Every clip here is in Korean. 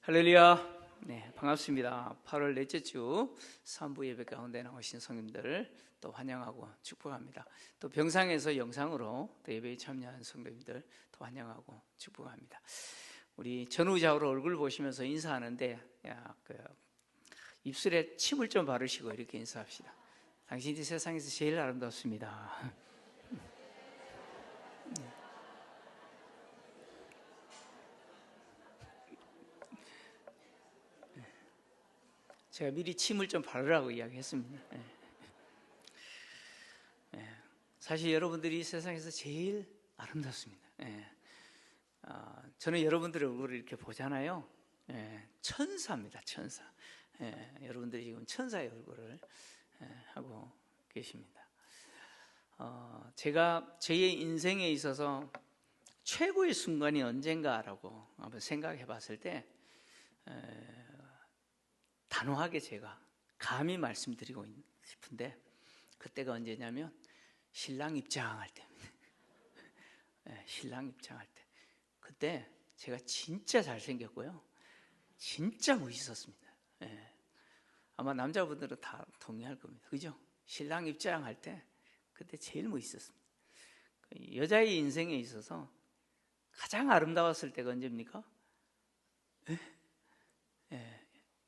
할렐루야. 네, 반갑습니다. 8월 넷째 주 3부 예배 가운데 나오신 성님들 또 환영하고 축복합니다. 또 병상에서 영상으로 또 예배에 참여한 성도님들 또 환영하고 축복합니다. 우리 전후좌우로 얼굴 보시면서 인사하는데 입술에 침을 좀 바르시고 이렇게 인사합시다. 당신이 세상에서 제일 아름답습니다. 제가 미리 침을 좀 바르라고 이야기했습니다. 사실 여러분들이 세상에서 제일 아름답습니다. 저는 여러분들의 얼굴을 이렇게 보잖아요. 천사입니다, 천사. 여러분들이 지금 천사의 얼굴을 하고 계십니다. 제가 저의 인생에 있어서 최고의 순간이 언젠가라고 한번 생각해 봤을 때 단호하게 제가 감히 말씀드리고 싶은데 그때가 언제냐면 신랑 입장할 때입니다. 신랑 입장할 때. 그때 제가 진짜 잘생겼고요, 진짜 멋있었습니다. 아마 남자분들은 다 동의할 겁니다. 그죠? 신랑 입장할 때 그때 제일 멋있었습니다. 여자의 인생에 있어서 가장 아름다웠을 때가 언제입니까?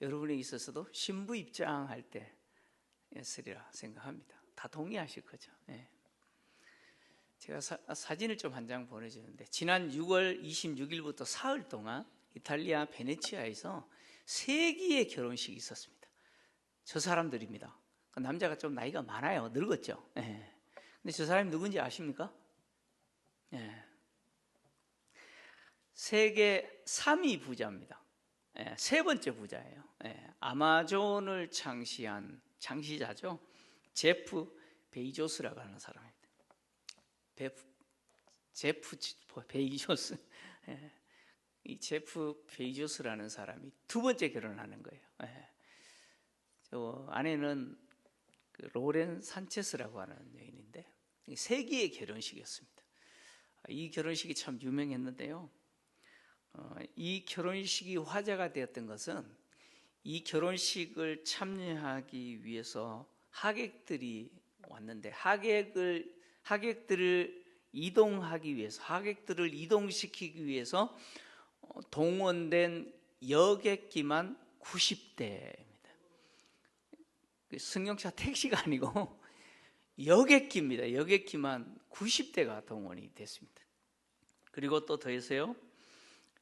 여러분에 있어서도 신부 입장할 때였으리라 생각합니다. 다 동의하실 거죠. 제가 사진을 좀 한 장 보내주는데 지난 6월 26일부터 사흘 동안 이탈리아 베네치아에서 3기의 결혼식이 있었습니다. 저 사람들입니다. 남자가 좀 나이가 많아요. 늙었죠. 근데 저 사람이 누군지 아십니까? 세계 3위 부자입니다. 세 번째 부자예요. 아마존을 창시한 창시자죠. 제프 베이조스라고 하는 사람입니다. 제프 베이조스. 이 제프 베이조스라는 사람이 두 번째 결혼하는 거예요. 저 아내는 그 로렌 산체스라고 하는 여인인데 3기의 결혼식이었습니다. 이 결혼식이 참 유명했는데요. 이 결혼식이 화제가 되었던 것은 이 결혼식을 참여하기 위해서 하객들이 왔는데 하객들을 이동하기 위해서, 하객들을 이동시키기 위해서 동원된 여객기만 90대입니다. 승용차 택시가 아니고 여객기입니다. 여객기만 90대가 동원이 됐습니다. 그리고 또 더해서요,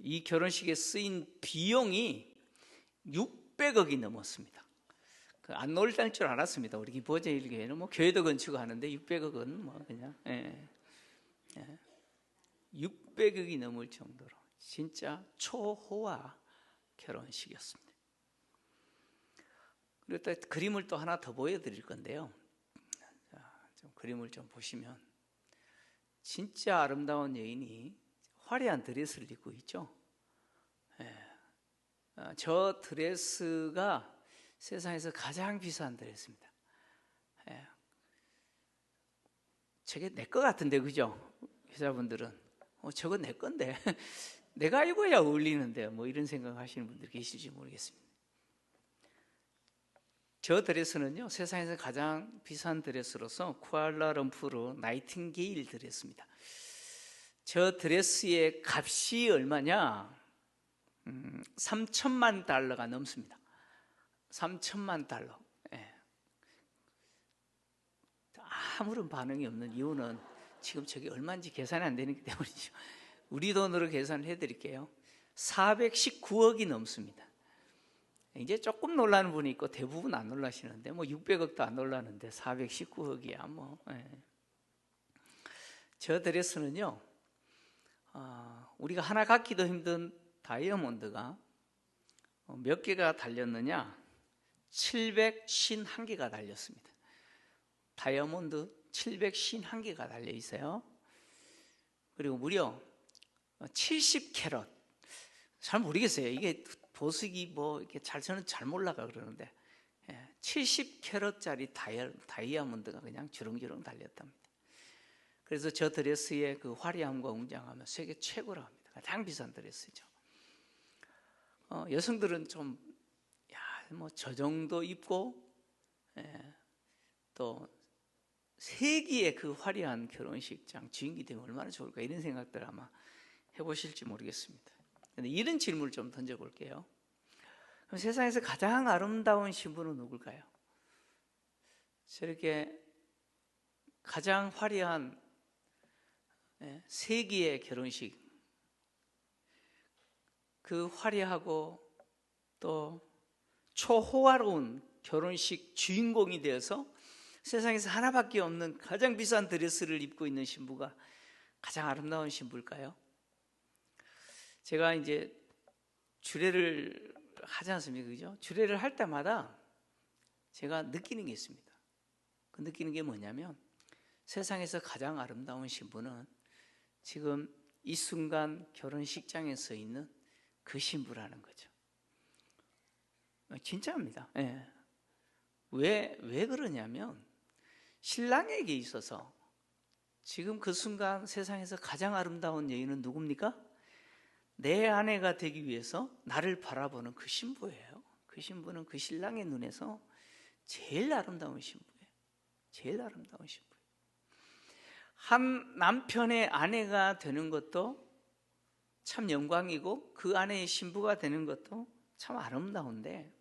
이 결혼식에 쓰인 비용이 600억이 넘었습니다. 안 놀랄 줄 알았습니다. 우리 기보제일교회는 뭐 교회도 건축하는데 600억은 뭐 그냥 600억이 넘을 정도로 진짜 초호화 결혼식이었습니다. 그리고 또 그림을 또 하나 더 보여드릴 건데요. 좀 그림을 좀 보시면 진짜 아름다운 여인이 화려한 드레스를 입고 있죠. 저 드레스가 세상에서 가장 비싼 드레스입니다. 저게 내 거 같은데, 그죠? 여자분들은 저거 내 건데 내가 입어야 어울리는데 뭐 이런 생각하시는 분들 계실지 모르겠습니다. 저 드레스는요, 세상에서 가장 비싼 드레스로서 쿠알라룸푸르 나이팅게일 드레스입니다. 저 드레스의 값이 얼마냐? 3천만 달러가 넘습니다. 3천만 달러. 아무런 반응이 없는 이유는 지금 저게 얼마인지 계산이 안 되기 때문이죠. 우리 돈으로 계산을 해드릴게요. 419억이 넘습니다. 이제 조금 놀라는 분이 있고 대부분 안 놀라시는데, 뭐 600억도 안 놀라는데 419억이야 뭐. 저 드레스는요, 우리가 하나 갖기도 힘든 다이아몬드가 몇 개가 달렸느냐? 751개가 달렸습니다. 다이아몬드 751개가 달려 있어요. 그리고 무려 70캐럿. 잘 모르겠어요. 이게 보석이 뭐 이렇게 저는 잘 몰라가 그러는데 70캐럿짜리 다이아몬드가 그냥 주렁주렁 달렸답니다. 그래서 저 드레스의 그 화려함과 웅장함은 세계 최고라고 합니다. 가장 비싼 드레스죠. 여성들은 좀 저 정도 입고 또 세기의 그 화려한 결혼식장 주인공이 되면 얼마나 좋을까, 이런 생각들 아마 해보실지 모르겠습니다. 근데 이런 질문을 좀 던져볼게요. 그럼 세상에서 가장 아름다운 신부는 누굴까요? 저렇게 가장 화려한 세기의 결혼식, 그 화려하고 또 초호화로운 결혼식 주인공이 되어서 세상에서 하나밖에 없는 가장 비싼 드레스를 입고 있는 신부가 가장 아름다운 신부일까요? 제가 이제 주례를 하지 않습니까? 그죠? 주례를 할 때마다 제가 느끼는 게 있습니다. 그 느끼는 게 뭐냐면, 세상에서 가장 아름다운 신부는 지금 이 순간 결혼식장에 서 있는 그 신부라는 거죠. 진짜입니다. 왜 그러냐면, 신랑에게 있어서 지금 그 순간 세상에서 가장 아름다운 여인은 누굽니까? 내 아내가 되기 위해서 나를 바라보는 그 신부예요. 그 신부는 그 신랑의 눈에서 제일 아름다운 신부예요. 제일 아름다운 신부예요. 한 남편의 아내가 되는 것도 참 영광이고, 그 아내의 신부가 되는 것도 참 아름다운데,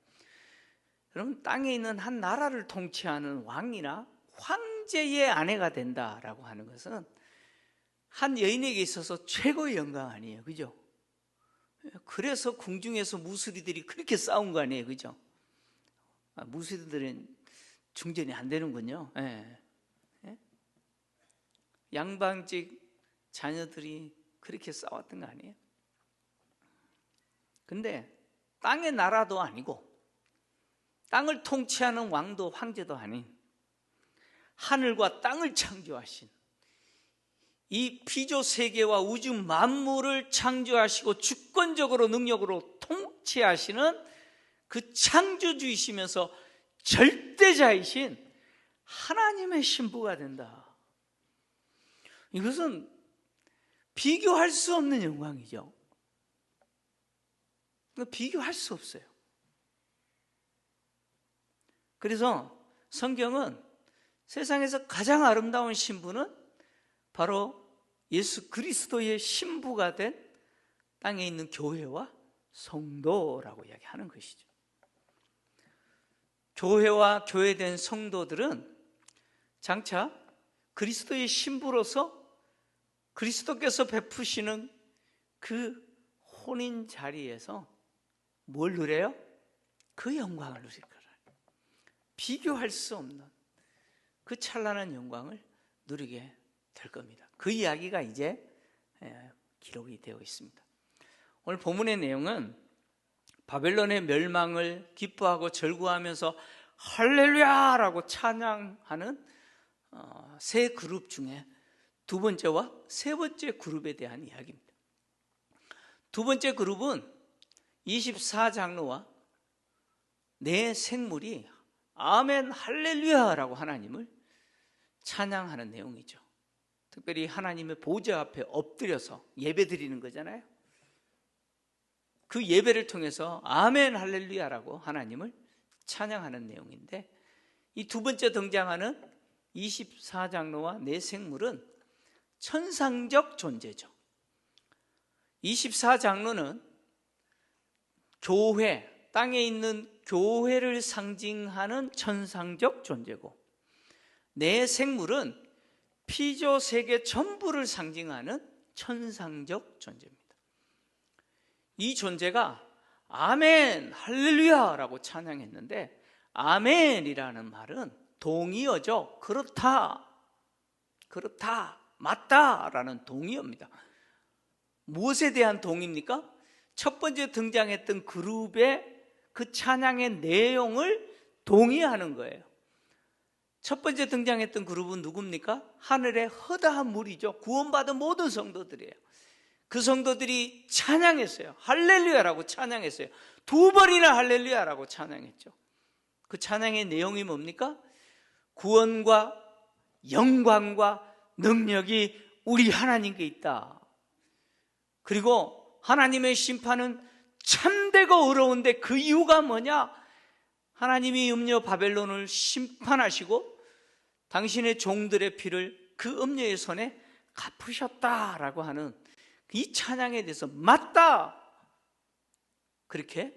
그럼 땅에 있는 한 나라를 통치하는 왕이나 황제의 아내가 된다라고 하는 것은 한 여인에게 있어서 최고의 영광 아니에요, 그죠? 그래서 궁중에서 무수리들이 그렇게 싸운 거 아니에요, 그죠? 무수리들은 중전이 안 되는군요. 양방직 자녀들이 그렇게 싸웠던 거 아니에요? 근데 땅의 나라도 아니고 땅을 통치하는 왕도 황제도 아닌 하늘과 땅을 창조하신, 이 피조 세계와 우주 만물을 창조하시고 주권적으로 능력으로 통치하시는 그 창조주이시면서 절대자이신 하나님의 신부가 된다. 이것은 비교할 수 없는 영광이죠. 비교할 수 없어요. 그래서 성경은 세상에서 가장 아름다운 신부는 바로 예수 그리스도의 신부가 된 땅에 있는 교회와 성도라고 이야기하는 것이죠. 교회와 교회된 성도들은 장차 그리스도의 신부로서 그리스도께서 베푸시는 그 혼인 자리에서 뭘 누려요? 그 영광을 누릴 거라. 비교할 수 없는 그 찬란한 영광을 누리게 될 겁니다. 그 이야기가 이제 기록이 되어 있습니다. 오늘 본문의 내용은 바벨론의 멸망을 기뻐하고 절구하면서 할렐루야라고 찬양하는 세 그룹 중에 두 번째와 세 번째 그룹에 대한 이야기입니다. 두 번째 그룹은 24장로와 네 생물이 아멘 할렐루야라고 하나님을 찬양하는 내용이죠. 특별히 하나님의 보좌 앞에 엎드려서 예배 드리는 거잖아요. 그 예배를 통해서 아멘 할렐루야라고 하나님을 찬양하는 내용인데, 이 두 번째 등장하는 24장로와 네 생물은 천상적 존재죠. 24장로는 교회, 땅에 있는 교회를 상징하는 천상적 존재고, 네 생물은 피조 세계 전부를 상징하는 천상적 존재입니다. 이 존재가 아멘 할렐루야라고 찬양했는데, 아멘이라는 말은 동의어죠. 그렇다, 그렇다, 맞다라는 동의어입니다. 무엇에 대한 동의입니까? 첫 번째 등장했던 그룹의 그 찬양의 내용을 동의하는 거예요. 첫 번째 등장했던 그룹은 누굽니까? 하늘의 허다한 무리죠. 구원받은 모든 성도들이에요. 그 성도들이 찬양했어요. 할렐루야라고 찬양했어요. 두 번이나 할렐루야라고 찬양했죠. 그 찬양의 내용이 뭡니까? 구원과 영광과 능력이 우리 하나님께 있다. 그리고 하나님의 심판은 참되고 의로운데 그 이유가 뭐냐? 하나님이 음녀 바벨론을 심판하시고 당신의 종들의 피를 그 음녀의 손에 갚으셨다라고 하는 이 찬양에 대해서 맞다, 그렇게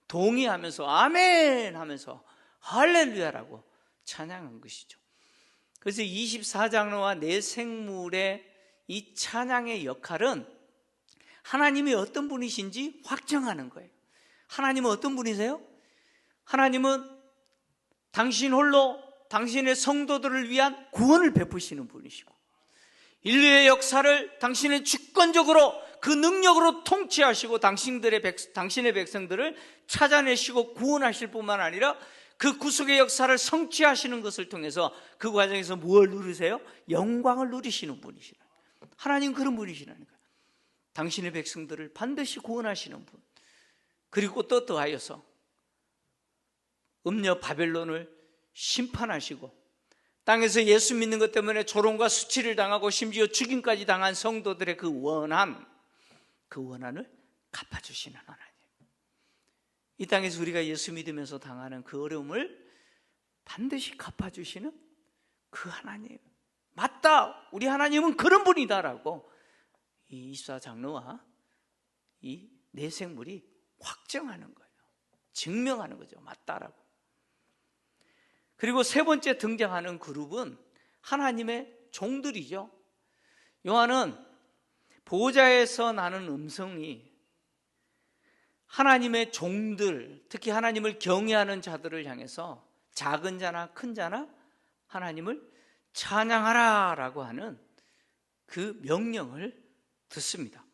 동의하면서 아멘 하면서 할렐루야라고 찬양한 것이죠. 그래서 24장로와 네 생물의 이 찬양의 역할은 하나님이 어떤 분이신지 확정하는 거예요. 하나님은 어떤 분이세요? 하나님은 당신 홀로 당신의 성도들을 위한 구원을 베푸시는 분이시고, 인류의 역사를 당신의 주권적으로 그 능력으로 통치하시고 당신의 백성들을 찾아내시고 구원하실 뿐만 아니라 그 구속의 역사를 성취하시는 것을 통해서 그 과정에서 무엇을 누리세요? 영광을 누리시는 분이시라는 거예요. 하나님 그런 분이시라는 거예요. 당신의 백성들을 반드시 구원하시는 분, 그리고 또 더하여서 음녀 바벨론을 심판하시고 땅에서 예수 믿는 것 때문에 조롱과 수치를 당하고 심지어 죽임까지 당한 성도들의 그 원한을 갚아주시는 하나님, 이 땅에서 우리가 예수 믿으면서 당하는 그 어려움을 반드시 갚아주시는 그 하나님, 맞다, 우리 하나님은 그런 분이다라고 이 24장로와 이 네 생물이 확정하는 거예요. 증명하는 거죠. 맞다라고. 그리고 세 번째 등장하는 그룹은 하나님의 종들이죠. 요한은 보좌에서 나는 음성이 하나님의 종들, 특히 하나님을 경외하는 자들을 향해서 작은 자나 큰 자나 하나님을 찬양하라 라고 하는 그 명령을 듣습니다.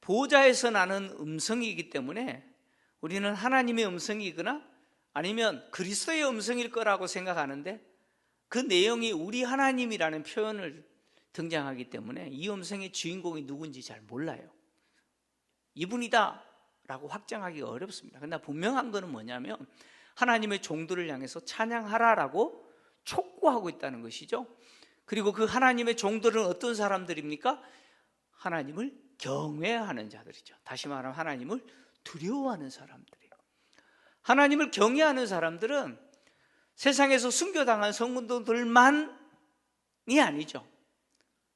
보좌에서 나는 음성이기 때문에 우리는 하나님의 음성이거나 아니면 그리스도의 음성일 거라고 생각하는데, 그 내용이 우리 하나님이라는 표현을 등장하기 때문에 이 음성의 주인공이 누군지 잘 몰라요. 이분이다 라고 확정하기가 어렵습니다. 그러나 분명한 것은 뭐냐면 하나님의 종들을 향해서 찬양하라라고 촉구하고 있다는 것이죠. 그리고 그 하나님의 종들은 어떤 사람들입니까? 하나님을 경외하는 자들이죠. 다시 말하면 하나님을 두려워하는 사람들이에요. 하나님을 경외하는 사람들은 세상에서 순교당한 성도들만이 아니죠.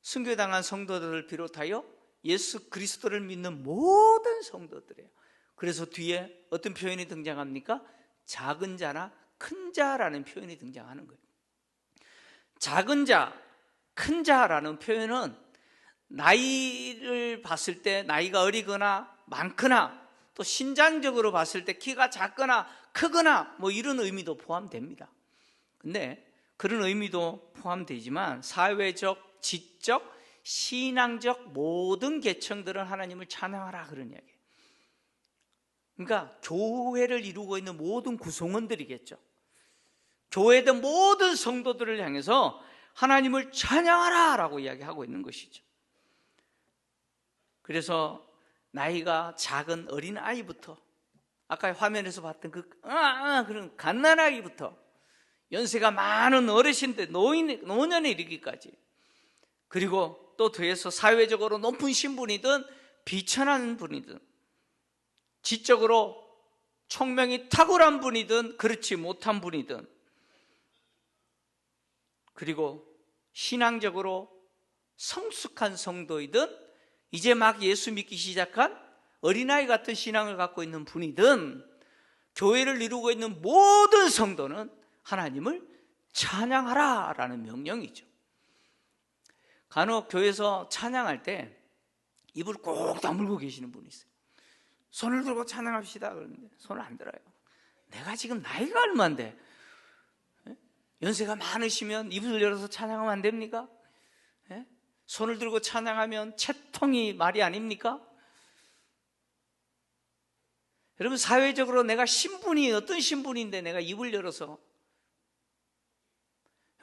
순교당한 성도들을 비롯하여 예수 그리스도를 믿는 모든 성도들이에요. 그래서 뒤에 어떤 표현이 등장합니까? 작은 자나 큰 자라는 표현이 등장하는 거예요. 작은 자, 큰 자라는 표현은 나이를 봤을 때 나이가 어리거나 많거나, 또 신장적으로 봤을 때 키가 작거나 크거나 뭐 이런 의미도 포함됩니다. 근데 그런 의미도 포함되지만 사회적, 지적, 신앙적 모든 계층들은 하나님을 찬양하라 그런 이야기예요. 그러니까 교회를 이루고 있는 모든 구성원들이겠죠. 교회의 모든 성도들을 향해서 하나님을 찬양하라 라고 이야기하고 있는 것이죠. 그래서 나이가 작은 어린 아이부터, 아까 화면에서 봤던 그런 갓난아기부터 연세가 많은 어르신들, 노년에 이르기까지, 그리고 또 더해서 사회적으로 높은 신분이든 비천한 분이든 지적으로 총명이 탁월한 분이든 그렇지 못한 분이든, 그리고 신앙적으로 성숙한 성도이든 이제 막 예수 믿기 시작한 어린아이 같은 신앙을 갖고 있는 분이든 교회를 이루고 있는 모든 성도는 하나님을 찬양하라 라는 명령이죠. 간혹 교회에서 찬양할 때 입을 꼭 다물고 계시는 분이 있어요. 손을 들고 찬양합시다 그러는데 손을 안 들어요. 내가 지금 나이가 얼마인데 연세가 많으시면 입을 열어서 찬양하면 안 됩니까? 손을 들고 찬양하면 채통이 말이 아닙니까? 여러분, 사회적으로 내가 신분이 어떤 신분인데 내가 입을 열어서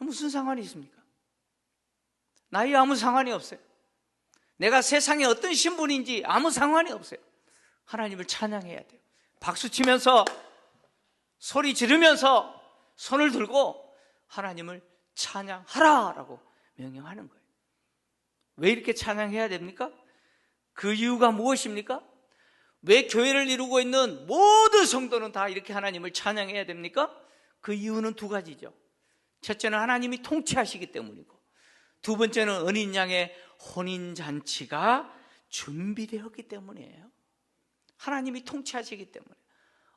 무슨 상관이 있습니까? 나이에 아무 상관이 없어요. 내가 세상에 어떤 신분인지 아무 상관이 없어요. 하나님을 찬양해야 돼요. 박수 치면서 소리 지르면서 손을 들고 하나님을 찬양하라라고 명령하는 거예요. 왜 이렇게 찬양해야 됩니까? 그 이유가 무엇입니까? 왜 교회를 이루고 있는 모든 성도는 다 이렇게 하나님을 찬양해야 됩니까? 그 이유는 두 가지죠. 첫째는 하나님이 통치하시기 때문이고, 두 번째는 어린 양의 혼인잔치가 준비되었기 때문이에요. 하나님이 통치하시기 때문에,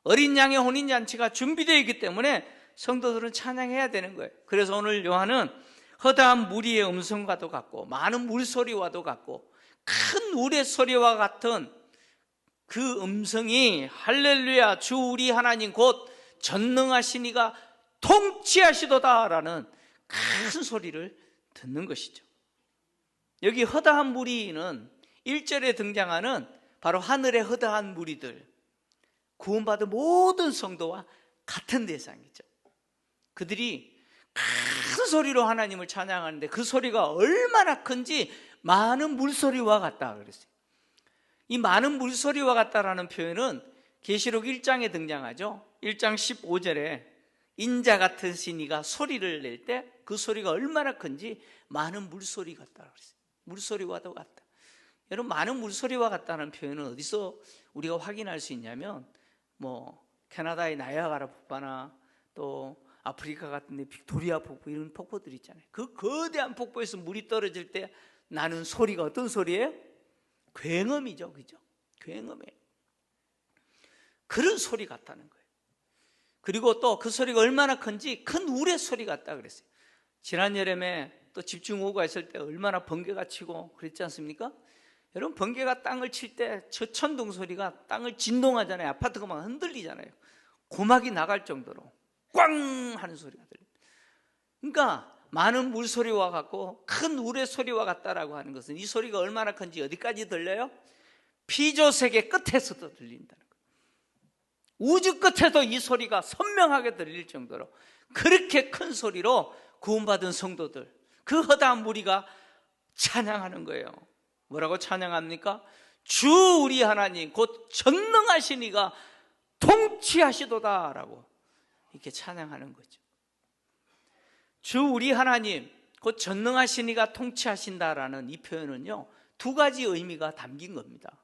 어린 양의 혼인잔치가 준비되어 있기 때문에 성도들은 찬양해야 되는 거예요. 그래서 오늘 요한은 허다한 무리의 음성과도 같고 많은 물소리와도 같고 큰 우레소리와 같은 그 음성이 할렐루야 주 우리 하나님 곧 전능하신 이가 통치하시도다라는 큰 소리를 듣는 것이죠. 여기 허다한 무리는 1절에 등장하는 바로 하늘의 허다한 무리들, 구원받은 모든 성도와 같은 대상이죠. 그들이 큰 소리로 하나님을 찬양하는데 그 소리가 얼마나 큰지 많은 물소리와 같다 그랬어요. 이 많은 물소리와 같다라는 표현은 계시록 1장에 등장하죠. 1장 15절에 인자 같으신 이가 소리를 낼 때 그 소리가 얼마나 큰지 많은 물소리 같다 그랬어요. 물소리와도 같다. 여러분, 많은 물소리와 같다는 표현은 어디서 우리가 확인할 수 있냐면 캐나다의 나이아가라 폭포나 또 아프리카 같은 데 빅토리아 폭포, 이런 폭포들 있잖아요. 그 거대한 폭포에서 물이 떨어질 때 나는 소리가 어떤 소리예요? 굉음이죠. 그죠? 굉음이에요. 그런 소리 같다는 거예요. 그리고 또 그 소리가 얼마나 큰지 큰 우레 소리 같다 그랬어요. 지난 여름에 또 집중호우가 있을 때 얼마나 번개가 치고 그랬지 않습니까? 여러분, 번개가 땅을 칠 때 저 천둥 소리가 땅을 진동하잖아요. 아파트가 막 흔들리잖아요. 고막이 나갈 정도로 꽝 하는 소리가 들려요. 그러니까 많은 물소리와 같고 큰 우레 소리와 같다라고 하는 것은 이 소리가 얼마나 큰지 어디까지 들려요? 피조세계 끝에서도 들린다는 거예요. 우주 끝에도 이 소리가 선명하게 들릴 정도로 그렇게 큰 소리로 구원받은 성도들, 그 허다한 무리가 찬양하는 거예요. 뭐라고 찬양합니까? 주 우리 하나님 곧 전능하신 이가 통치하시도다 라고 이렇게 찬양하는 거죠. 주 우리 하나님 곧 전능하신 이가 통치하신다라는 이 표현은요, 두 가지 의미가 담긴 겁니다.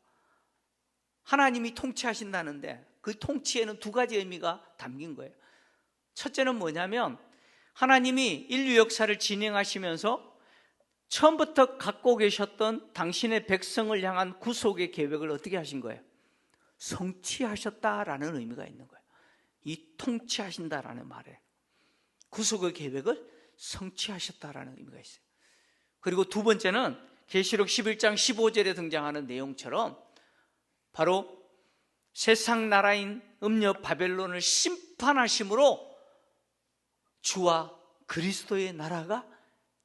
하나님이 통치하신다는데 그 통치에는 두 가지 의미가 담긴 거예요. 첫째는 뭐냐면 하나님이 인류 역사를 진행하시면서 처음부터 갖고 계셨던 당신의 백성을 향한 구속의 계획을 어떻게 하신 거예요? 성취하셨다라는 의미가 있는 거예요. 이 통치하신다라는 말에 구속의 계획을 성취하셨다라는 의미가 있어요. 그리고 두 번째는 계시록 11장 15절에 등장하는 내용처럼 바로 세상 나라인 음녀 바벨론을 심판하심으로 주와 그리스도의 나라가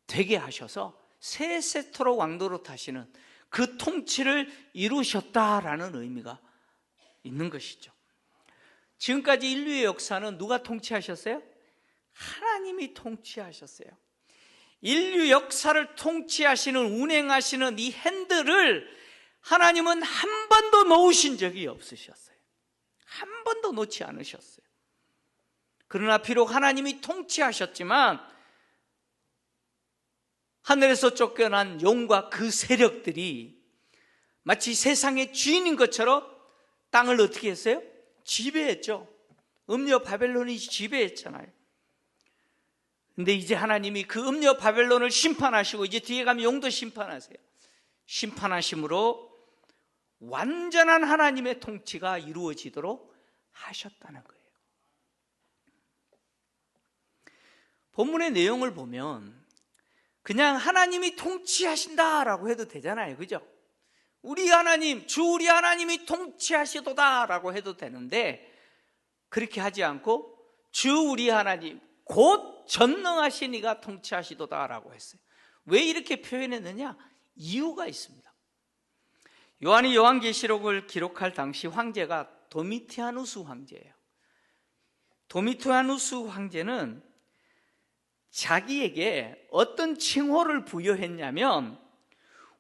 되게 하셔서 세세토록 왕노릇 하시는 그 통치를 이루셨다라는 의미가 있는 것이죠. 지금까지 인류의 역사는 누가 통치하셨어요? 하나님이 통치하셨어요. 인류 역사를 통치하시는, 운행하시는 이 핸들을 하나님은 한 번도 놓으신 적이 없으셨어요. 한 번도 놓지 않으셨어요. 그러나 비록 하나님이 통치하셨지만 하늘에서 쫓겨난 용과 그 세력들이 마치 세상의 주인인 것처럼 땅을 어떻게 했어요? 지배했죠. 음녀 바벨론이 지배했잖아요. 근데 이제 하나님이 그 음녀 바벨론을 심판하시고 이제 뒤에 가면 용도 심판하세요. 심판하심으로 완전한 하나님의 통치가 이루어지도록 하셨다는 거예요. 본문의 내용을 보면 그냥 하나님이 통치하신다라고 해도 되잖아요. 그죠? 우리 하나님, 주 우리 하나님이 통치하시도다라고 해도 되는데 그렇게 하지 않고 주 우리 하나님 곧 전능하신 이가 통치하시도다라고 했어요. 왜 이렇게 표현했느냐? 이유가 있습니다. 요한이 요한계시록을 기록할 당시 황제가 도미티아누스 황제예요. 도미티아누스 황제는 자기에게 어떤 칭호를 부여했냐면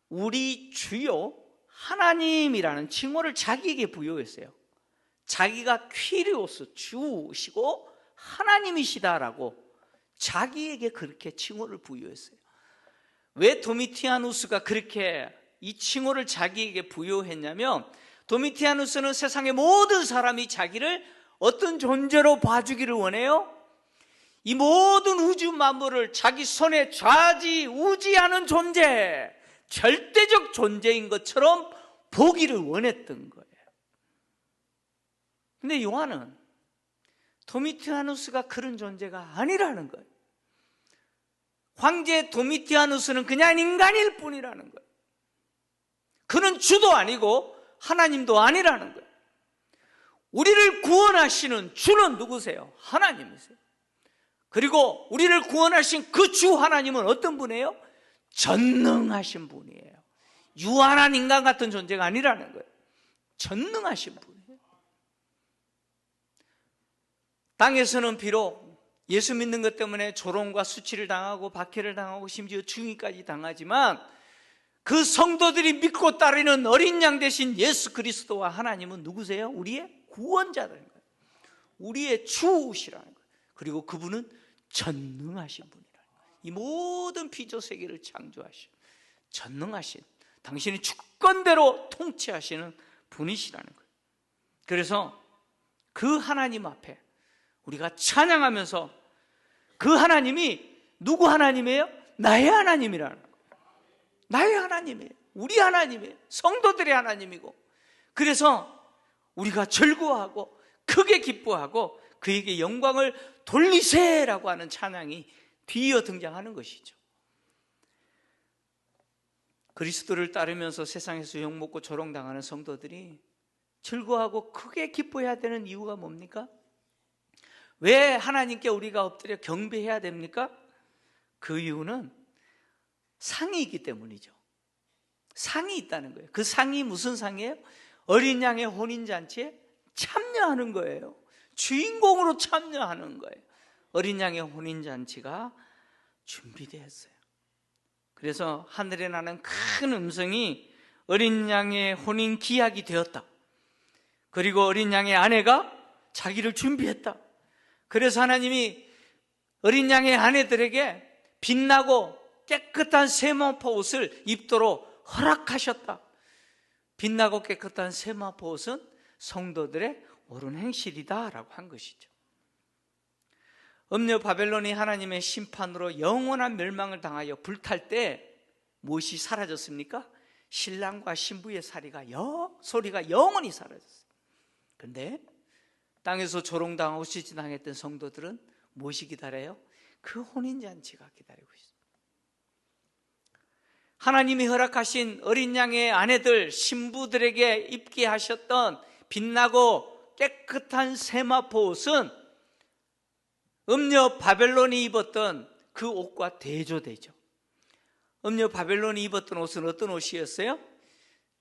우리 주요 하나님이라는 칭호를 자기에게 부여했어요. 자기가 퀴리오스, 주시고 하나님이시다라고 자기에게 그렇게 칭호를 부여했어요. 왜 도미티아누스가 그렇게 이 칭호를 자기에게 부여했냐면 도미티아누스는 세상의 모든 사람이 자기를 어떤 존재로 봐주기를 원해요? 이 모든 우주 만물을 자기 손에 좌지우지하는 존재, 절대적 존재인 것처럼 보기를 원했던 거예요. 근데 요한은 도미티아누스가 그런 존재가 아니라는 거예요. 황제 도미티아누스는 그냥 인간일 뿐이라는 거예요. 그는 주도 아니고 하나님도 아니라는 거예요. 우리를 구원하시는 주는 누구세요? 하나님이세요. 그리고 우리를 구원하신 그 주 하나님은 어떤 분이에요? 전능하신 분이에요. 유한한 인간 같은 존재가 아니라는 거예요. 전능하신 분이에요. 땅에서는 비록 예수 믿는 것 때문에 조롱과 수치를 당하고 박해를 당하고 심지어 죽임까지 당하지만 그 성도들이 믿고 따르는 어린 양 대신 예수 그리스도와 하나님은 누구세요? 우리의 구원자라는 거예요. 우리의 주시라는 거예요. 그리고 그분은 전능하신 분이라는 거예요. 이 모든 피조 세계를 창조하신 전능하신, 당신의 주권대로 통치하시는 분이시라는 거예요. 그래서 그 하나님 앞에 우리가 찬양하면서 그 하나님이 누구 하나님이에요? 나의 하나님이라는 거예요. 나의 하나님이에요. 우리 하나님이에요. 성도들의 하나님이고, 그래서 우리가 즐거워하고 크게 기뻐하고 그에게 영광을 돌리세라고 하는 찬양이 뒤이어 등장하는 것이죠. 그리스도를 따르면서 세상에서 욕먹고 조롱당하는 성도들이 즐거워하고 크게 기뻐해야 되는 이유가 뭡니까? 왜 하나님께 우리가 엎드려 경배해야 됩니까? 그 이유는 상이 있기 때문이죠. 상이 있다는 거예요. 그 상이 무슨 상이에요? 어린 양의 혼인잔치에 참여하는 거예요. 주인공으로 참여하는 거예요. 어린 양의 혼인잔치가 준비되었어요. 그래서 하늘에 나는 큰 음성이 어린 양의 혼인 기약이 되었다. 그리고 어린 양의 아내가 자기를 준비했다. 그래서 하나님이 어린 양의 아내들에게 빛나고 깨끗한 세마포 옷을 입도록 허락하셨다. 빛나고 깨끗한 세마포 옷은 성도들의 옳은 행실이다 라고 한 것이죠. 음녀 바벨론이 하나님의 심판으로 영원한 멸망을 당하여 불탈 때 무엇이 사라졌습니까? 신랑과 신부의 소리가 영원히 사라졌어요. 그런데 땅에서 조롱당하고 수치당했던 성도들은 무엇이 기다려요? 그 혼인잔치가 기다리고 있습니다. 하나님이 허락하신 어린 양의 아내들, 신부들에게 입게 하셨던 빛나고 깨끗한 세마포 옷은 음녀 바벨론이 입었던 그 옷과 대조되죠. 음녀 바벨론이 입었던 옷은 어떤 옷이었어요?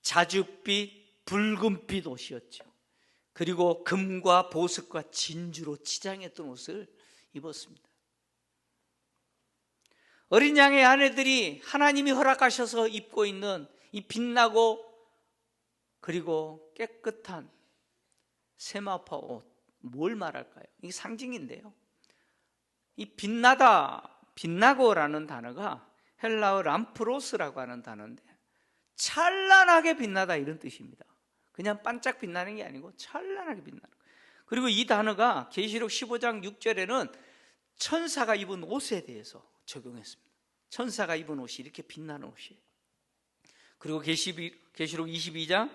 자줏빛, 붉은빛 옷이었죠. 그리고 금과 보석과 진주로 치장했던 옷을 입었습니다. 어린 양의 아내들이 하나님이 허락하셔서 입고 있는 이 빛나고 그리고 깨끗한 세마포 옷, 뭘 말할까요? 이게 상징인데요. 이 빛나다, 빛나고라는 단어가 헬라어 람프로스라고 하는 단어인데 찬란하게 빛나다 이런 뜻입니다. 그냥 반짝 빛나는 게 아니고 찬란하게 빛나는 거예요. 그리고 이 단어가 계시록 15장 6절에는 천사가 입은 옷에 대해서 적용했습니다. 천사가 입은 옷이 이렇게 빛나는 옷이에요. 그리고 계시록 22장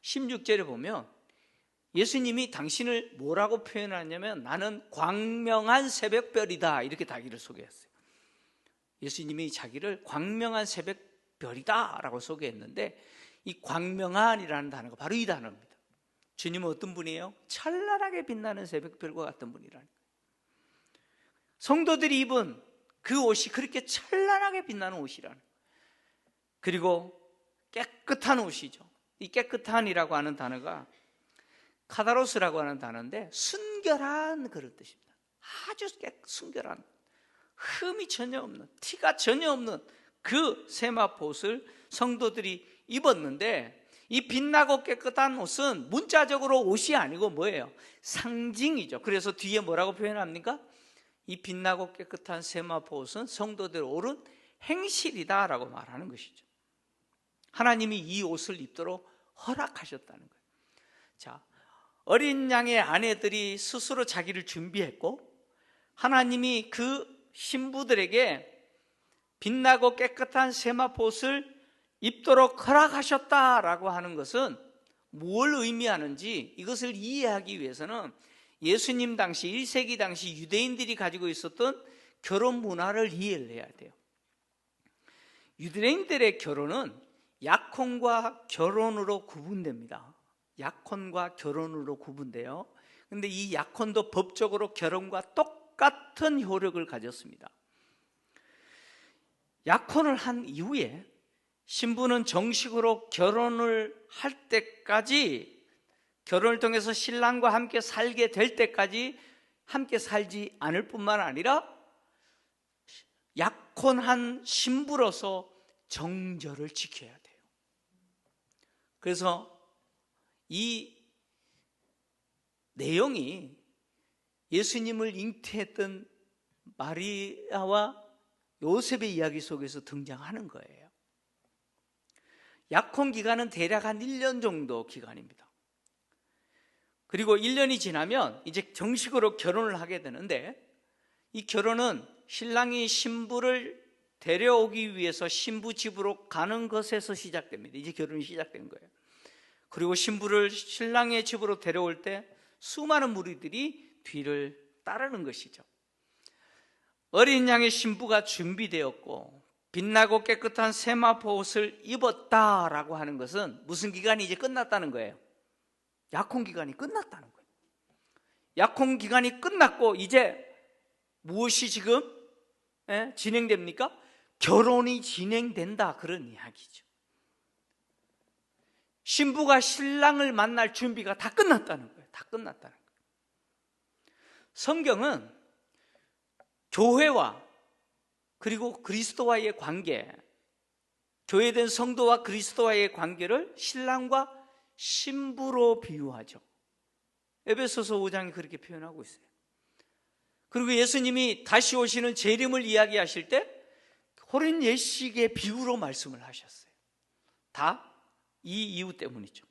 16절에 보면 예수님이 당신을 뭐라고 표현하냐면 나는 광명한 새벽별이다 이렇게 자기를 소개했어요. 예수님이 자기를 광명한 새벽별이다 라고 소개했는데 이 광명한이라는 단어가 바로 이 단어입니다. 주님은 어떤 분이에요? 찬란하게 빛나는 새벽별과 같은 분이라는 거예요. 성도들이 입은 그 옷이 그렇게 찬란하게 빛나는 옷이라는 거예요. 그리고 깨끗한 옷이죠. 이 깨끗한이라고 하는 단어가 카다로스라고 하는 단어인데 순결한 그런 뜻입니다. 아주 순결한, 흠이 전혀 없는, 티가 전혀 없는 그 세마포 옷을 성도들이 입었는데 이 빛나고 깨끗한 옷은 문자적으로 옷이 아니고 뭐예요? 상징이죠. 그래서 뒤에 뭐라고 표현합니까? 이 빛나고 깨끗한 세마포 옷은 성도들의 옳은 행실이다 라고 말하는 것이죠. 하나님이 이 옷을 입도록 허락하셨다는 거예요. 자, 어린 양의 아내들이 스스로 자기를 준비했고 하나님이 그 신부들에게 빛나고 깨끗한 세마포옷을 입도록 허락하셨다라고 하는 것은 뭘 의미하는지 이것을 이해하기 위해서는 예수님 당시 1세기 당시 유대인들이 가지고 있었던 결혼 문화를 이해를 해야 돼요. 유대인들의 결혼은 약혼과 결혼으로 구분됩니다. 약혼과 결혼으로 구분돼요. 그런데 이 약혼도 법적으로 결혼과 똑같은 효력을 가졌습니다. 약혼을 한 이후에 신부는 정식으로 결혼을 할 때까지, 결혼을 통해서 신랑과 함께 살게 될 때까지 함께 살지 않을 뿐만 아니라 약혼한 신부로서 정절을 지켜야 돼요. 그래서 이 내용이 예수님을 잉태했던 마리아와 요셉의 이야기 속에서 등장하는 거예요. 약혼 기간은 대략 한 1년 정도 기간입니다. 그리고 1년이 지나면 이제 정식으로 결혼을 하게 되는데, 이 결혼은 신랑이 신부를 데려오기 위해서 신부 집으로 가는 것에서 시작됩니다. 이제 결혼이 시작된 거예요. 그리고 신부를 신랑의 집으로 데려올 때 수많은 무리들이 뒤를 따르는 것이죠. 어린 양의 신부가 준비되었고 빛나고 깨끗한 세마포 옷을 입었다라고 하는 것은 무슨 기간이 이제 끝났다는 거예요. 약혼 기간이 끝났다는 거예요. 약혼 기간이 끝났고 이제 무엇이 지금 진행됩니까? 결혼이 진행된다, 그런 이야기죠. 신부가 신랑을 만날 준비가 다 끝났다는 거예요. 다 끝났다는 거예요. 성경은 교회와 그리고 그리스도와의 관계, 교회된 성도와 그리스도와의 관계를 신랑과 신부로 비유하죠. 에베소서 5장이 그렇게 표현하고 있어요. 그리고 예수님이 다시 오시는 재림을 이야기하실 때 호린 예식의 비유로 말씀을 하셨어요. 다 이 이유 때문이죠.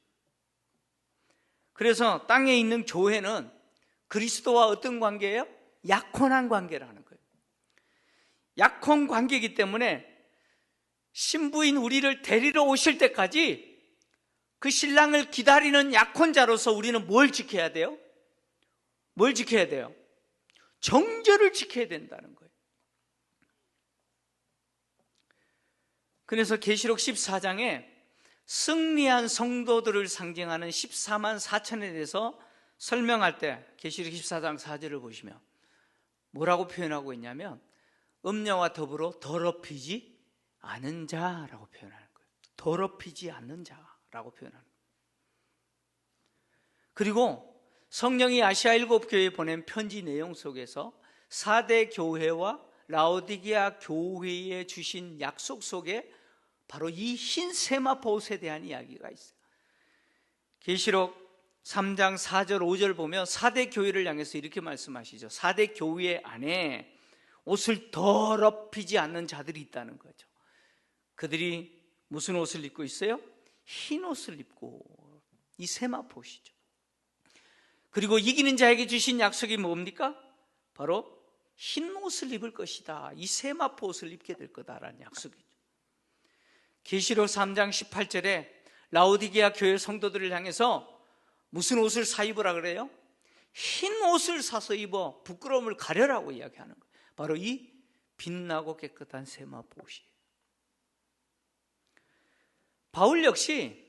그래서 땅에 있는 교회는 그리스도와 어떤 관계예요? 약혼한 관계라는 거예요. 약혼 관계이기 때문에 신부인 우리를 데리러 오실 때까지 그 신랑을 기다리는 약혼자로서 우리는 뭘 지켜야 돼요? 뭘 지켜야 돼요? 정절을 지켜야 된다는 거예요. 그래서 계시록 14장에 승리한 성도들을 상징하는 14만 4천에 대해서 설명할 때 계시록 14장 4절을 보시면 뭐라고 표현하고 있냐면 음녀와 더불어 더럽히지 않은 자라고 표현하는 거예요. 더럽히지 않는 자라고 표현하는 거예요. 그리고 성령이 아시아 7교회에 보낸 편지 내용 속에서 4대 교회와 라오디게아 교회에 주신 약속 속에 바로 이 흰 세마포옷에 대한 이야기가 있어요. 계시록 3장 4절 5절 보면 4대 교회를 향해서 이렇게 말씀하시죠. 4대 교회 안에 옷을 더럽히지 않는 자들이 있다는 거죠. 그들이 무슨 옷을 입고 있어요? 흰 옷을 입고, 이 세마포옷이죠. 그리고 이기는 자에게 주신 약속이 뭡니까? 바로 흰 옷을 입을 것이다, 이 세마포옷을 입게 될 거다라는 약속이죠. 계시록 3장 18절에 라오디게아 교회 성도들을 향해서 무슨 옷을 사 입으라 그래요? 흰 옷을 사서 입어 부끄러움을 가려라고 이야기하는 거예요. 바로 이 빛나고 깨끗한 세마포옷이에요. 바울 역시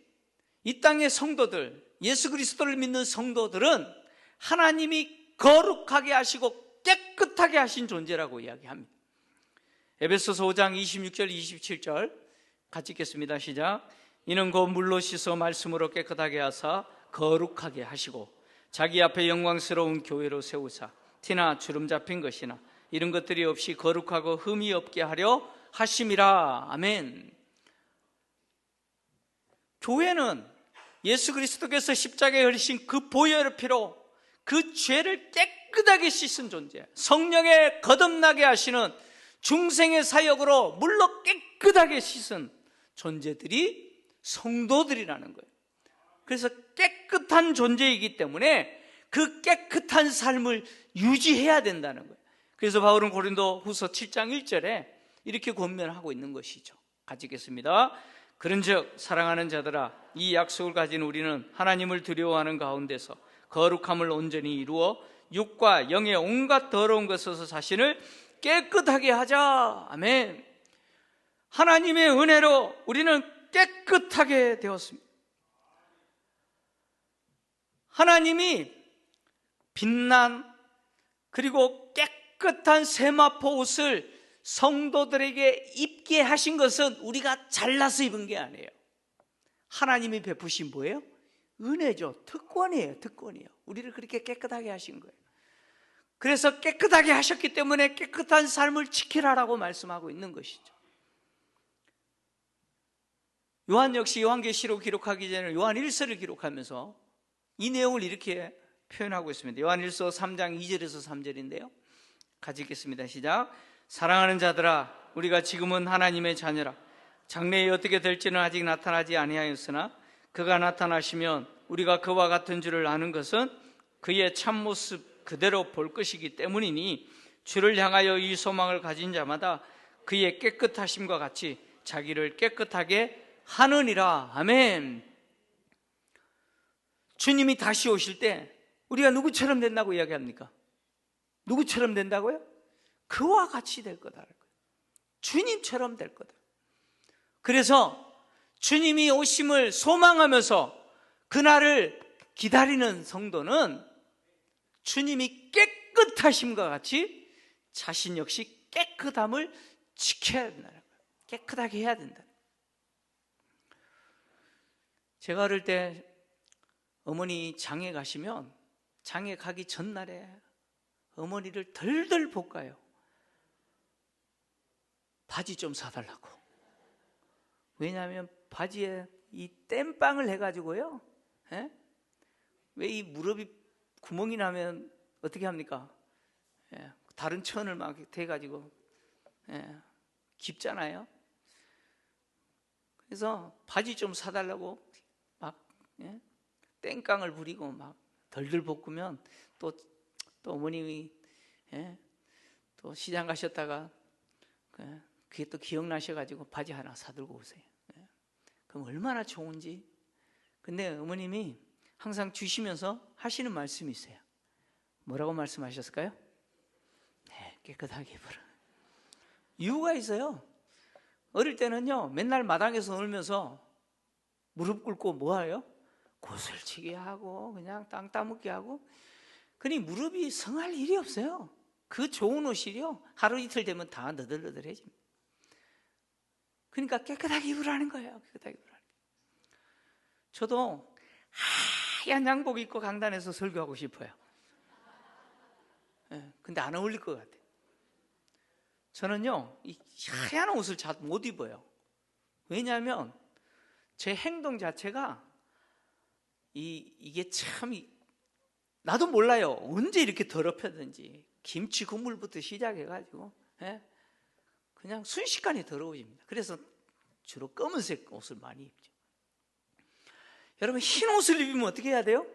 이 땅의 성도들, 예수 그리스도를 믿는 성도들은 하나님이 거룩하게 하시고 깨끗하게 하신 존재라고 이야기합니다. 에베소서 5장 26절 27절 같이 읽겠습니다. 시작. 이는 곧 물로 씻어 말씀으로 깨끗하게 하사 거룩하게 하시고 자기 앞에 영광스러운 교회로 세우사 티나 주름 잡힌 것이나 이런 것들이 없이 거룩하고 흠이 없게 하려 하심이라. 아멘. 교회는 예수 그리스도께서 십자가에 흘리신 그 보혈의 피로 그 죄를 깨끗하게 씻은 존재, 성령에 거듭나게 하시는 중생의 사역으로 물로 깨끗하게 씻은 존재들이 성도들이라는 거예요. 그래서 깨끗한 존재이기 때문에 그 깨끗한 삶을 유지해야 된다는 거예요. 그래서 바울은 고린도 후서 7장 1절에 이렇게 권면하고 있는 것이죠. 같이 읽겠습니다. 그런즉 사랑하는 자들아, 이 약속을 가진 우리는 하나님을 두려워하는 가운데서 거룩함을 온전히 이루어 육과 영의 온갖 더러운 것에서 자신을 깨끗하게 하자. 아멘. 하나님의 은혜로 우리는 깨끗하게 되었습니다. 하나님이 빛난 그리고 깨끗한 세마포 옷을 성도들에게 입게 하신 것은 우리가 잘나서 입은 게 아니에요. 하나님이 베푸신 뭐예요? 은혜죠. 특권이에요. 특권이에요. 우리를 그렇게 깨끗하게 하신 거예요. 그래서 깨끗하게 하셨기 때문에 깨끗한 삶을 지키라라고 말씀하고 있는 것이죠. 요한 역시 요한계시록 기록하기 전에 요한 1서를 기록하면서 이 내용을 이렇게 표현하고 있습니다. 요한 1서 3장 2절에서 3절인데요. 같이 읽겠습니다. 시작. 사랑하는 자들아, 우리가 지금은 하나님의 자녀라. 장래에 어떻게 될지는 아직 나타나지 아니하였으나 그가 나타나시면 우리가 그와 같은 줄을 아는 것은 그의 참모습 그대로 볼 것이기 때문이니 주를 향하여 이 소망을 가진 자마다 그의 깨끗하심과 같이 자기를 깨끗하게 하느니라. 아멘. 주님이 다시 오실 때 우리가 누구처럼 된다고 이야기합니까? 누구처럼 된다고요? 그와 같이 될 거다. 주님처럼 될 거다. 그래서 주님이 오심을 소망하면서 그날을 기다리는 성도는 주님이 깨끗하심과 같이 자신 역시 깨끗함을 지켜야 된다는 거예요. 깨끗하게 해야 된다. 제가 어릴 때 어머니 장에 가시면 장에 가기 전날에 어머니를 덜덜 볶아요. 바지 좀 사달라고. 왜냐하면 바지에 이 땜빵을 해가지고요, 왜 이 무릎이 구멍이 나면 어떻게 합니까? 다른 천을 막 대가지고 깊잖아요. 그래서 바지 좀 사달라고 막 땡깡을 부리고 막 덜덜 볶으면 또 어머님이 또 시장 가셨다가 그게 또 기억나셔가지고 바지 하나 사들고 오세요. 그럼 얼마나 좋은지. 근데 어머님이 항상 주시면서 하시는 말씀이 있어요. 뭐라고 말씀하셨을까요? 네, 깨끗하게 입으라. 이유가 있어요. 어릴 때는요, 맨날 마당에서 놀면서 무릎 꿇고 뭐 해요? 고슬치기 하고 그냥 땅 따먹기 하고. 그러니 무릎이 성할 일이 없어요. 그 좋은 옷이요, 하루 이틀 되면 다 너덜너덜해집니다. 그러니까 깨끗하게 입으라는 거예요. 깨끗하게 입으라는 거예요. 저도 하얀 양복 입고 강단에서 설교하고 싶어요. 근데 안 어울릴 것 같아요. 저는요, 이 하얀 옷을 잘 못 입어요. 왜냐하면 제 행동 자체가 이게 참 나도 몰라요. 언제 이렇게 더럽혔는지. 김치 국물부터 시작해가지고 그냥 순식간에 더러워집니다. 그래서 주로 검은색 옷을 많이 입죠. 여러분, 흰 옷을 입으면 어떻게 해야 돼요?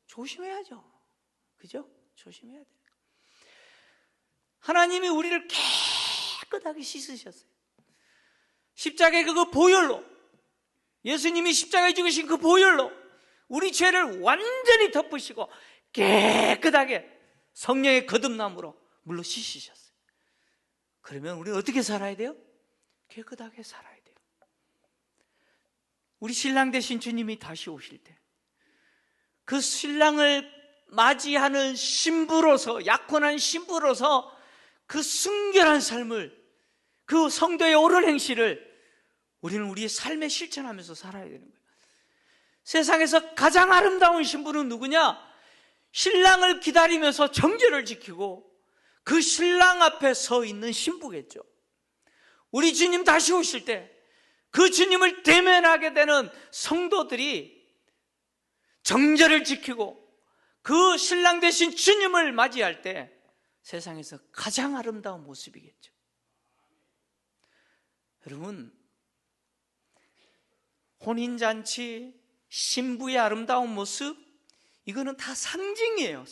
조심해야죠. 그죠? 조심해야 돼요. 하나님이 우리를 깨끗하게 씻으셨어요. 십자가의 그 보혈로, 예수님이 십자가에 죽으신 그 보혈로 우리 죄를 완전히 덮으시고 깨끗하게 성령의 거듭남으로 물로 씻으셨어요. 그러면 우리는 어떻게 살아야 돼요? 깨끗하게 살아야 돼요. 우리 신랑 되신 주님이 다시 오실 때 그 신랑을 맞이하는 신부로서, 약혼한 신부로서 그 순결한 삶을, 그 성도의 옳은 행실을 우리는 우리의 삶에 실천하면서 살아야 되는 거예요. 세상에서 가장 아름다운 신부는 누구냐? 신랑을 기다리면서 정죄를 지키고 그 신랑 앞에 서 있는 신부겠죠. 우리 주님 다시 오실 때 그 주님을 대면하게 되는 성도들이 정죄를 지키고 그 신랑 되신 주님을 맞이할 때 세상에서 가장 아름다운 모습이겠죠. 여러분, 혼인잔치, 신부의 아름다운 모습, 이거는 다 상징이에요.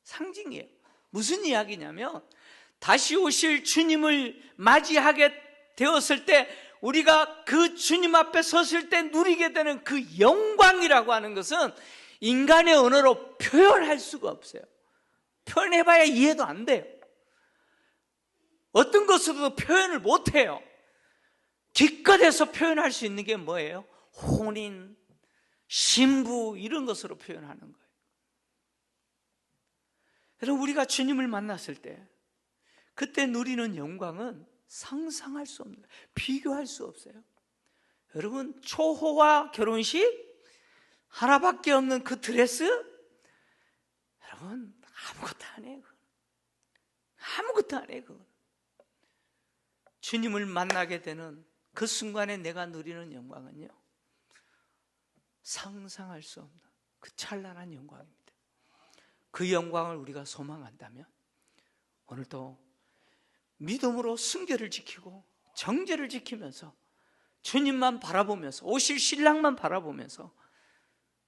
상징이에요. 무슨 이야기냐면 다시 오실 주님을 맞이하게 되었을 때 우리가 그 주님 앞에 섰을 때 누리게 되는 그 영광이라고 하는 것은 인간의 언어로 표현할 수가 없어요. 표현해봐야 이해도 안 돼요. 어떤 것으로도 표현을 못해요. 기껏해서 표현할 수 있는 게 뭐예요? 혼인, 신부, 이런 것으로 표현하는 거예요. 여러분, 우리가 주님을 만났을 때 그때 누리는 영광은 상상할 수 없는, 비교할 수 없어요. 여러분, 초호화 결혼식 하나밖에 없는 그 드레스, 여러분 아무것도 안 해요. 아무것도 안 해요. 주님을 만나게 되는 그 순간에 내가 누리는 영광은요, 상상할 수 없는 그 찬란한 영광입니다. 그 영광을 우리가 소망한다면 오늘도 믿음으로 순결을 지키고 정죄를 지키면서 주님만 바라보면서, 오실 신랑만 바라보면서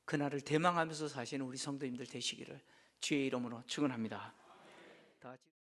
그날을 대망하면서 사시는 우리 성도님들 되시기를 주의 이름으로 축원합니다. 다 같이